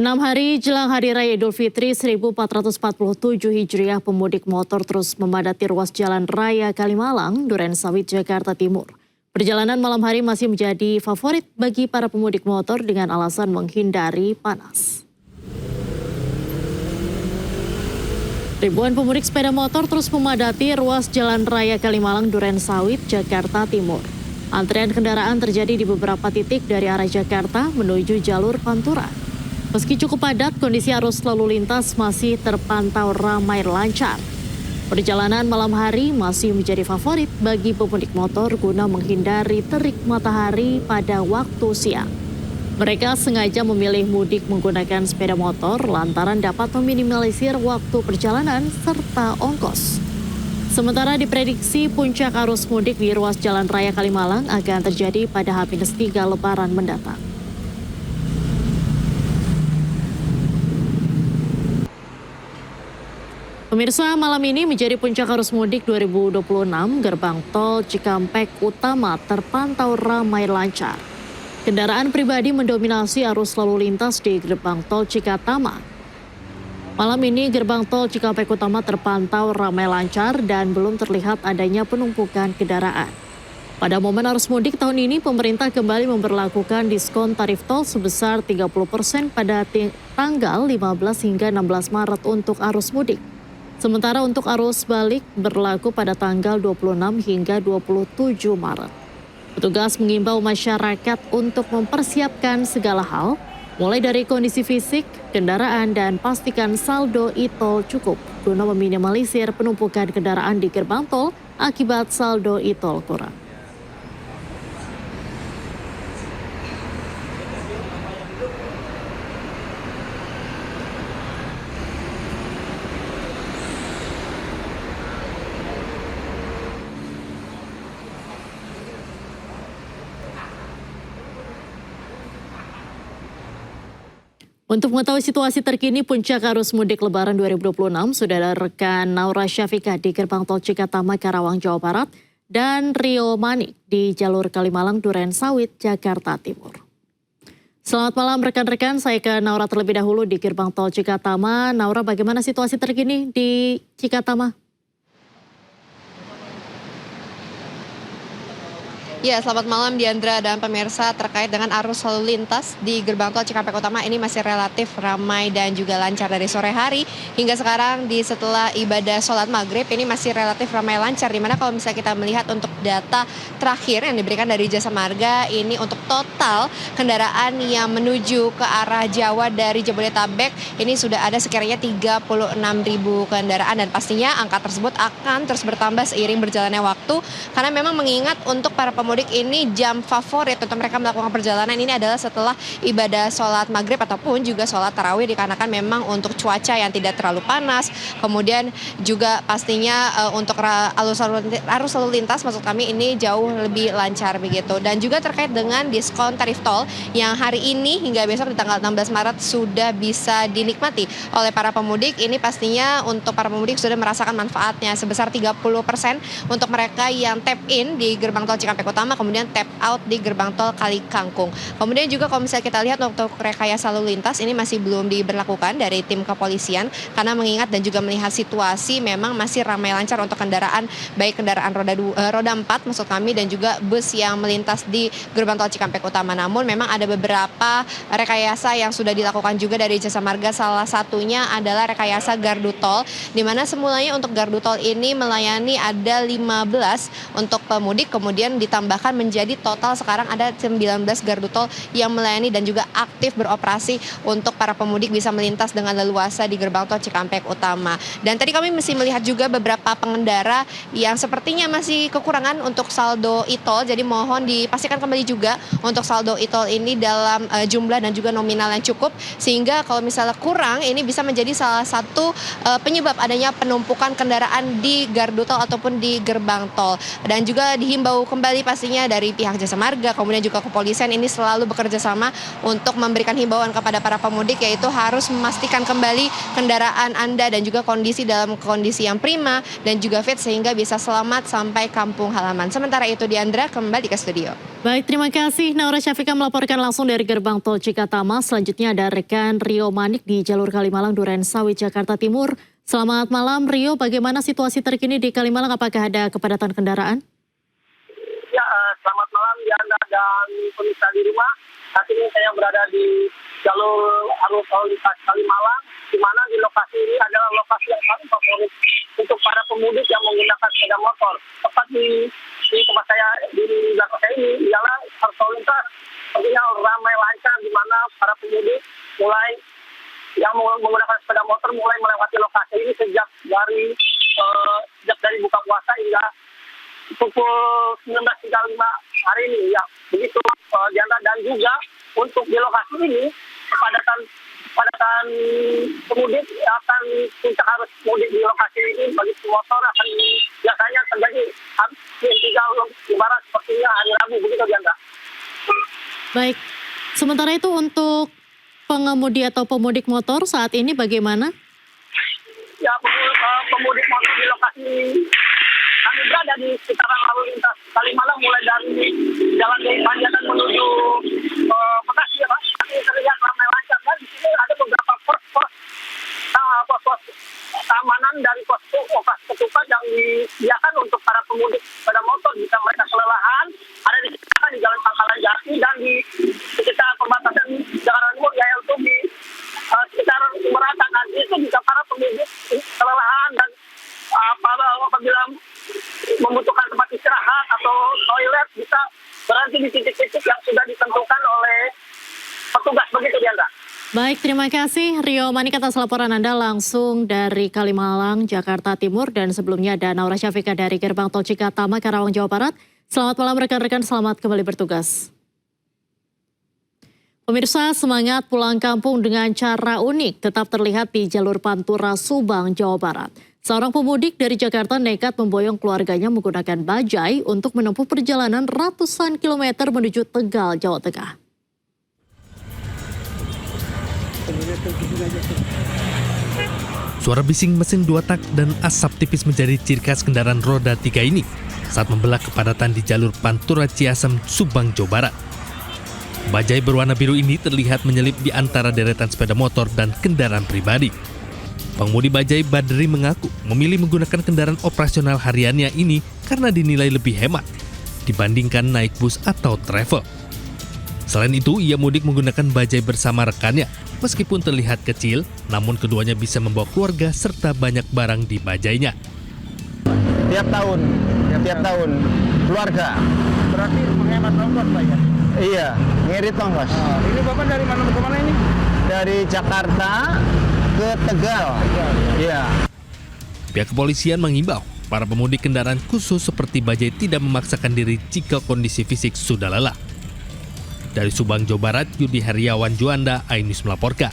6 hari jelang Hari Raya Idul Fitri 1447 Hijriah, pemudik motor terus memadati ruas Jalan Raya Kalimalang, Durensawit, Jakarta Timur. Perjalanan malam hari masih menjadi favorit bagi para pemudik motor dengan alasan menghindari panas. Ribuan pemudik sepeda motor terus memadati ruas Jalan Raya Kalimalang, Durensawit, Jakarta Timur. Antrian kendaraan terjadi di beberapa titik dari arah Jakarta menuju jalur Pantura. Meski cukup padat, kondisi arus lalu lintas masih terpantau ramai lancar. Perjalanan malam hari masih menjadi favorit bagi pemudik motor guna menghindari terik matahari pada waktu siang. Mereka sengaja memilih mudik menggunakan sepeda motor lantaran dapat meminimalisir waktu perjalanan serta ongkos. Sementara diprediksi puncak arus mudik di ruas Jalan Raya Kalimalang akan terjadi pada H-3 Lebaran mendatang. Pemirsa, malam ini menjadi puncak arus mudik 2026, gerbang tol Cikampek Utama terpantau ramai lancar. Kendaraan pribadi mendominasi arus lalu lintas di gerbang tol Cikatama. Malam ini gerbang tol Cikampek Utama terpantau ramai lancar dan belum terlihat adanya penumpukan kendaraan. Pada momen arus mudik tahun ini, pemerintah kembali memberlakukan diskon tarif tol sebesar 30% pada tanggal 15 hingga 16 Maret untuk arus mudik. Sementara untuk arus balik berlaku pada tanggal 26 hingga 27 Maret. Petugas mengimbau masyarakat untuk mempersiapkan segala hal, mulai dari kondisi fisik, kendaraan, dan pastikan saldo e-tol cukup guna meminimalisir penumpukan kendaraan di gerbang tol akibat saldo e-tol kurang. Untuk mengetahui situasi terkini puncak arus mudik Lebaran 2026, sudah ada rekan Naura Syafiqah di gerbang tol Cikatama, Karawang, Jawa Barat, dan Rio Manik di jalur Kalimalang, Durensawit, Jakarta Timur. Selamat malam rekan-rekan, saya ke Naura terlebih dahulu di gerbang tol Cikatama. Naura, bagaimana situasi terkini di Cikatama? Ya, selamat malam Diandra dan pemirsa. Terkait dengan arus lalu lintas di gerbang tol Cikampek Utama ini masih relatif ramai dan juga lancar dari sore hari hingga sekarang setelah ibadah sholat maghrib ini masih relatif ramai lancar. Dimana kalau misalnya kita melihat untuk data terakhir yang diberikan dari Jasa Marga ini untuk total kendaraan yang menuju ke arah Jawa dari Jabodetabek ini sudah ada sekiranya 36.000 kendaraan dan pastinya angka tersebut akan terus bertambah seiring berjalannya waktu karena memang mengingat untuk para pemudik ini jam favorit untuk mereka melakukan perjalanan ini adalah setelah ibadah sholat maghrib ataupun juga sholat tarawih dikarenakan memang untuk cuaca yang tidak terlalu panas, kemudian juga pastinya untuk arus lalu lintas maksud kami ini jauh lebih lancar begitu. Dan juga terkait dengan diskon tarif tol yang hari ini hingga besok di tanggal 16 Maret sudah bisa dinikmati oleh para pemudik, ini pastinya untuk para pemudik sudah merasakan manfaatnya sebesar 30% untuk mereka yang tap in di gerbang tol Cikampek Utama, kemudian tap out di gerbang tol Kali Kangkung. Kemudian juga kalau misalnya kita lihat untuk rekayasa lalu lintas ini masih belum diberlakukan dari tim kepolisian karena mengingat dan juga melihat situasi memang masih ramai lancar untuk kendaraan baik kendaraan roda 4 maksud kami dan juga bus yang melintas di gerbang tol Cikampek Utama. Namun memang ada beberapa rekayasa yang sudah dilakukan juga dari Jasa Marga, salah satunya adalah rekayasa gardu tol di mana semulanya untuk gardu tol ini melayani ada 15 untuk pemudik, kemudian ditambahkan menjadi total sekarang ada 19 gardu tol yang melayani dan juga aktif beroperasi untuk para pemudik bisa melintas dengan leluasa di gerbang tol Cikampek Utama. Dan tadi kami masih melihat juga beberapa pengendara yang sepertinya masih kekurangan untuk saldo e-tol, jadi mohon dipastikan kembali juga untuk saldo e-tol ini dalam jumlah dan juga nominal yang cukup sehingga kalau misalnya kurang ini bisa menjadi salah satu penyebab adanya penumpukan kendaraan di gardu tol ataupun di gerbang tol. Dan juga dihimbau kembali pastinya dari pihak Jasa Marga, kemudian juga kepolisian ini selalu bekerja sama untuk memberikan himbauan kepada para pemudik, yaitu harus memastikan kembali kendaraan Anda dan juga kondisi dalam kondisi yang prima dan juga fit sehingga bisa selamat sampai kampung halaman. Sementara itu Diandra kembali ke studio. Baik, terima kasih Naura Syafika melaporkan langsung dari gerbang tol Cikatama. Selanjutnya ada rekan Rio Manik di jalur Kalimalang Duren Sawit Jakarta Timur. Selamat malam Rio, bagaimana situasi terkini di Kalimalang? Apakah ada kepadatan kendaraan? Ya, selamat malam Diana dan pemirsa di rumah. Saat ini saya berada di jalur arus lalu lintas Kalimalang, di mana di lokasi ini adalah lokasi yang paling favorit untuk para pemudik yang menggunakan sepeda motor. Tepat di tempat saya di belakang saya ini ialah arus lalu lintas sepertinya ramai lancar, di mana para pemudik mulai yang menggunakan sepeda motor mulai melewati lokasi ini sejak dari buka puasa hingga pukul 19.35 hari ini, ya begitu Diana. Dan juga untuk di lokasi ini kepadatan pemudik akan puncak arus mudik di lokasi ini bagi motor akan biasanya terjadi hingga lebaran sepertinya hari Rabu, begitu Diana. Baik, sementara itu untuk pengemudi atau pemudik motor saat ini bagaimana? Ya, pemudik motor di lokasi kami berada di sekitaran lalu lintas Kalimalang mulai dari Jalan Panjatan menuju Bekasi, ya Pak. Ini terlihat ramai lancar, dan di sini ada beberapa pos keamanan dari pos operasi ketupat yang disediakan untuk para pemudik sepeda motor jika mereka kelelahan. Ada di Jalan Pangkalan Jati dan di sekitar perbatasan Jakarta Timur, yaitu di sekitar Merata. Nanti itu jika para pemudik kelelahan dan apabila membutuhkan tempat istirahat atau toilet bisa berhenti di titik-titik yang sudah ditentukan oleh petugas, begitu Diandra. Baik, terima kasih Rio Manik atas laporan Anda langsung dari Kalimalang, Jakarta Timur. Dan sebelumnya ada Naura Syafika dari Gerbang Tol Cikatama, Karawang, Jawa Barat. Selamat malam rekan-rekan, selamat kembali bertugas. Pemirsa, semangat pulang kampung dengan cara unik tetap terlihat di jalur Pantura Subang, Jawa Barat. Seorang pemudik dari Jakarta nekat memboyong keluarganya menggunakan bajai untuk menempuh perjalanan ratusan kilometer menuju Tegal, Jawa Tengah. Suara bising mesin 2 tak dan asap tipis menjadi ciri khas kendaraan roda 3 ini saat membelah kepadatan di jalur Pantura Ciasem, Subang, Jawa Barat. Bajai berwarna biru ini terlihat menyelip di antara deretan sepeda motor dan kendaraan pribadi. Pengemudi bajai Badri mengaku memilih menggunakan kendaraan operasional hariannya ini karena dinilai lebih hemat dibandingkan naik bus atau travel. Selain itu, ia mudik menggunakan bajai bersama rekannya. Meskipun terlihat kecil, namun keduanya bisa membawa keluarga serta banyak barang di bajainya. Tiap tahun keluarga. Berarti menghemat ongkos Pak ya? Iya, ngirit ongkos. Ini Bapak dari mana ke mana ini? Dari Jakarta ke Tegal. Iya. Pihak kepolisian mengimbau para pemudik kendaraan khusus seperti bajai tidak memaksakan diri jika kondisi fisik sudah lelah. Dari Subang, Jawa Barat, Yudi Heriawan Juanda, iNews melaporkan.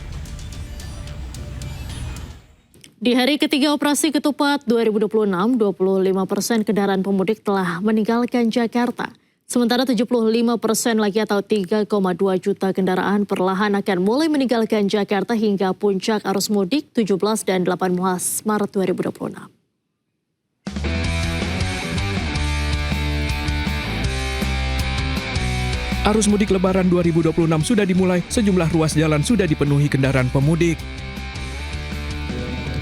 Di hari ketiga operasi ketupat 2026, 25% kendaraan pemudik telah meninggalkan Jakarta. Sementara 75% lagi atau 3,2 juta kendaraan perlahan akan mulai meninggalkan Jakarta hingga puncak arus mudik 17 dan 18 Maret 2026. Arus mudik Lebaran 2026 sudah dimulai, sejumlah ruas jalan sudah dipenuhi kendaraan pemudik.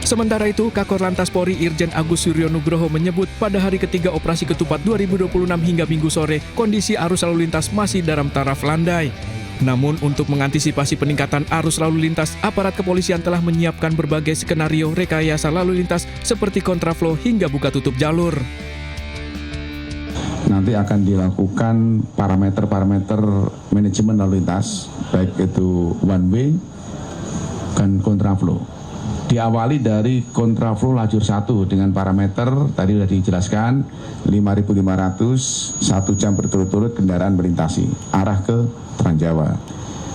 Sementara itu, Kakor Lantas Polri Irjen Agus Suryo Nugroho menyebut pada hari ketiga operasi ketupat 2026 hingga Minggu sore, kondisi arus lalu lintas masih dalam taraf landai. Namun untuk mengantisipasi peningkatan arus lalu lintas, aparat kepolisian telah menyiapkan berbagai skenario rekayasa lalu lintas seperti kontraflow hingga buka tutup jalur. Nanti akan dilakukan parameter-parameter manajemen lalu lintas, baik itu one way dan kontraflow. Diawali dari kontraflow lajur 1 dengan parameter tadi sudah dijelaskan 5.500 1 jam berturut-turut kendaraan melintasi arah ke Transjawa.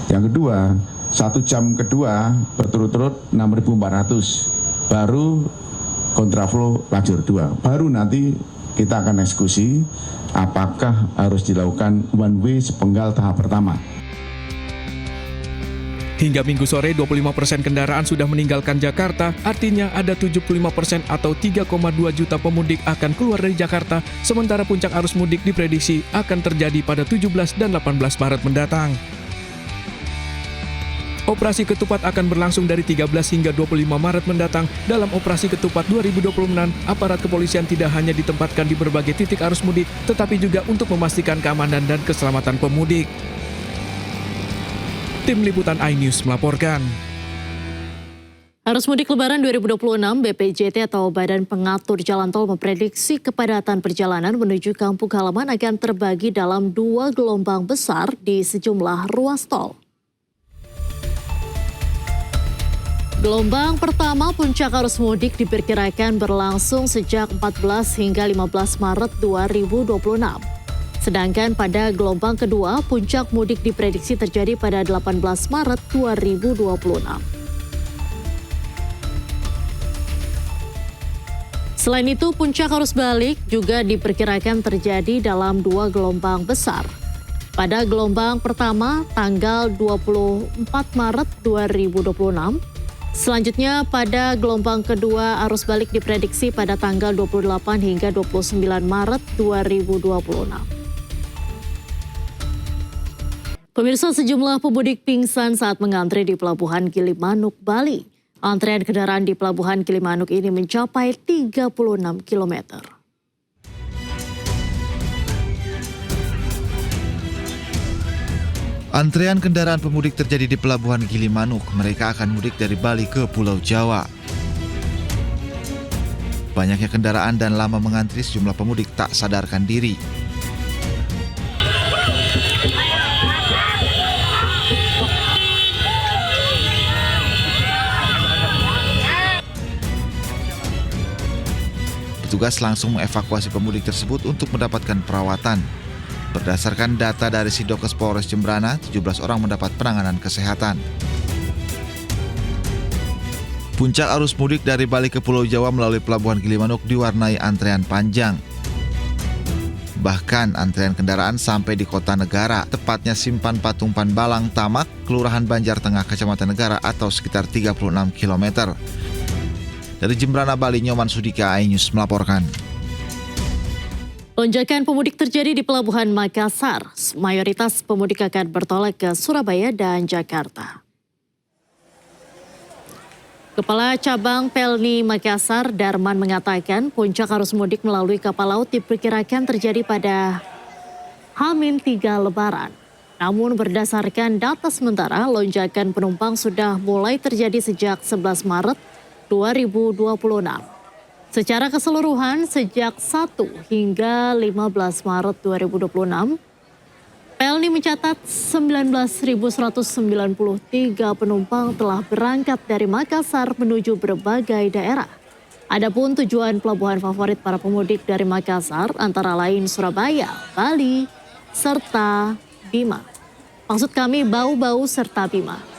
Yang kedua, 1 jam kedua berturut-turut 6.400 baru kontraflow lajur 2. Baru nanti kita akan eksekusi apakah harus dilakukan one way sepenggal tahap pertama. Hingga Minggu sore, 25% kendaraan sudah meninggalkan Jakarta, artinya ada 75% atau 3,2 juta pemudik akan keluar dari Jakarta, sementara puncak arus mudik diprediksi akan terjadi pada 17 dan 18 Maret mendatang. Operasi Ketupat akan berlangsung dari 13 hingga 25 Maret mendatang. Dalam Operasi Ketupat 2026, aparat kepolisian tidak hanya ditempatkan di berbagai titik arus mudik, tetapi juga untuk memastikan keamanan dan keselamatan pemudik. Tim Liputan iNews melaporkan. Arus mudik Lebaran 2026, BPJT atau Badan Pengatur Jalan Tol memprediksi kepadatan perjalanan menuju kampung halaman akan terbagi dalam 2 gelombang besar di sejumlah ruas tol. Gelombang pertama puncak arus mudik diperkirakan berlangsung sejak 14 hingga 15 Maret 2026. Sedangkan pada gelombang kedua, puncak mudik diprediksi terjadi pada 18 Maret 2026. Selain itu, puncak arus balik juga diperkirakan terjadi dalam 2 gelombang besar. Pada gelombang pertama, tanggal 24 Maret 2026. Selanjutnya, pada gelombang kedua, arus balik diprediksi pada tanggal 28 hingga 29 Maret 2026. Pemirsa, sejumlah pemudik pingsan saat mengantre di Pelabuhan Gilimanuk, Bali. Antrean kendaraan di Pelabuhan Gilimanuk ini mencapai 36 km. Antrean kendaraan pemudik terjadi di Pelabuhan Gilimanuk. Mereka akan mudik dari Bali ke Pulau Jawa. Banyaknya kendaraan dan lama mengantri, sejumlah pemudik tak sadarkan diri. Petugas langsung mengevakuasi pemudik tersebut untuk mendapatkan perawatan. Berdasarkan data dari Sidokes Polres Jembrana, 17 orang mendapat penanganan kesehatan. Puncak arus mudik dari Bali ke Pulau Jawa melalui Pelabuhan Gilimanuk diwarnai antrean panjang. Bahkan antrean kendaraan sampai di Kota Negara, tepatnya Simpan Patung Panbalang Tamak, Kelurahan Banjar Tengah, Kecamatan Negara atau sekitar 36 km. Dari Jembrana, Bali, Nyoman Sudika, iNews melaporkan. Lonjakan pemudik terjadi di Pelabuhan Makassar. Mayoritas pemudik akan bertolak ke Surabaya dan Jakarta. Kepala Cabang Pelni Makassar, Darman, mengatakan puncak arus mudik melalui kapal laut diperkirakan terjadi pada H-3 Lebaran. Namun berdasarkan data sementara, lonjakan penumpang sudah mulai terjadi sejak 11 Maret 2026. Secara keseluruhan, sejak 1 hingga 15 Maret 2026, Pelni mencatat 19.193 penumpang telah berangkat dari Makassar menuju berbagai daerah. Adapun tujuan pelabuhan favorit para pemudik dari Makassar antara lain Surabaya, Bali, serta Bima. Maksud kami Bau-Bau serta Bima.